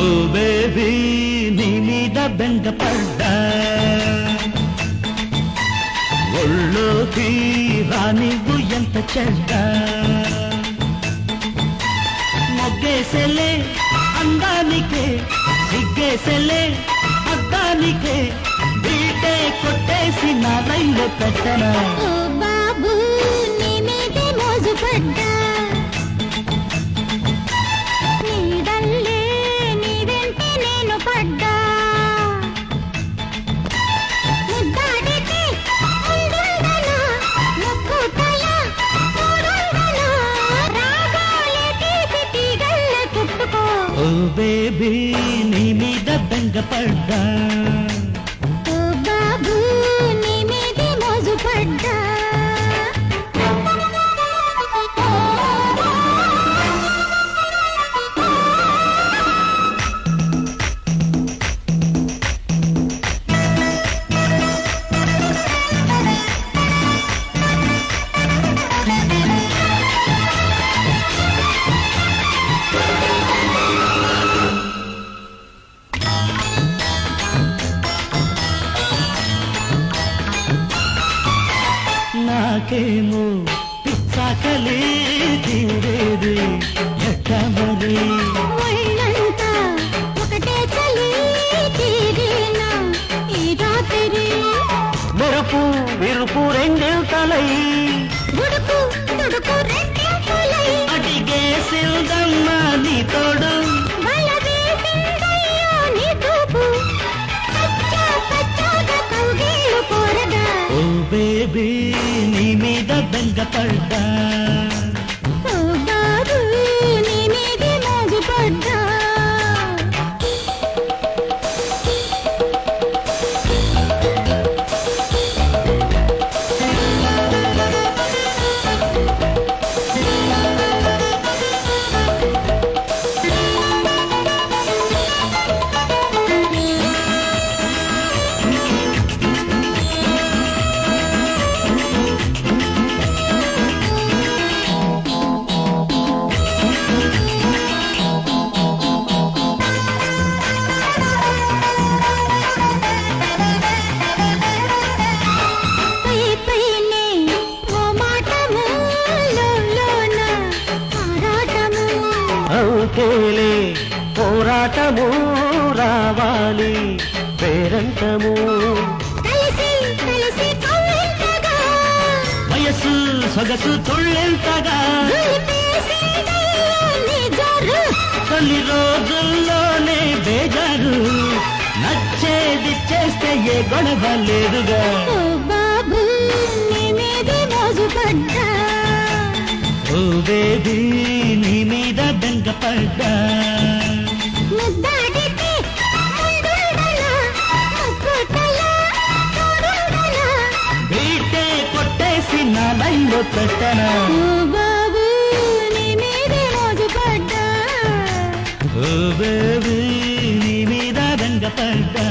ఓ baby నీ మీద బెంగపడ్డా ఒళ్ళోకి రానివ్వు ఎంత చెడ్డ మొగ్గేసెలే అందానికే సిగ్గేసెలే అద్దానికే బీటే కొట్టేసి నా లైన్లో పెట్టనా ఓ బాబు నీ మీదే మోజు పడ్డా నీడల్లే నీ వెంటే నేను పడ్డా ముద్దాడితే ముందుండనా ముక్కుతలా తోడుండనా రాగాలే తీసి తీగల్ల చుట్టుకో ఓ బేబీ నీ మీద బెంగపడ్డా ఓ బాబు నీ మీదే మోజు పడ్డా నాకేమో పిచ్చాకలే తీరేది ఎట్టమరి ఒళ్ళంతా ఒకటే చలి తీరేనా ఈ రాత్రి మెరుపు విరుపు రెండెంతలై గుడుకు తుడుకు రెండింతలై అడిగేసిందమ్మా నీ తోడు వల వేసిందయ్యో నీ చూపు పచ్చా పచ్చాగా కౌగిళ్ళు కోరగా ఓ బేబీ నీ మీద బెంగపడ్డా ఓ బాబు నీ మీదే మోజు పడ్డా పై పైనే ఓ మాటము లోలోన ఆరాటము అవుకేలే పోరాటము రావాలి పేరంటము కలిసి కలిసి కవ్వింతగా వయస్సు సొగసు తుళ్ళెంతగా గురిపేసేదయ్యో నీ జోరు తొలి రోజుల్లోనే బేజారు నచ్చేది చేస్తే ఏ గొడవ లేదుగా ఓ బాబు నీ మీదే మోజు పడ్డా ఓ బేబీ నీ మీద బెంగపడ్డా ముద్దాడితే ముందుండనా ముక్కుతలా తోడుండనా బీటే కొట్టేసి నా లైన్లో పెట్టనా ఓ బాబు నీ మీదే మోజు పడ్డా ఓ బేబీ నీ మీద బెంగపడ్డా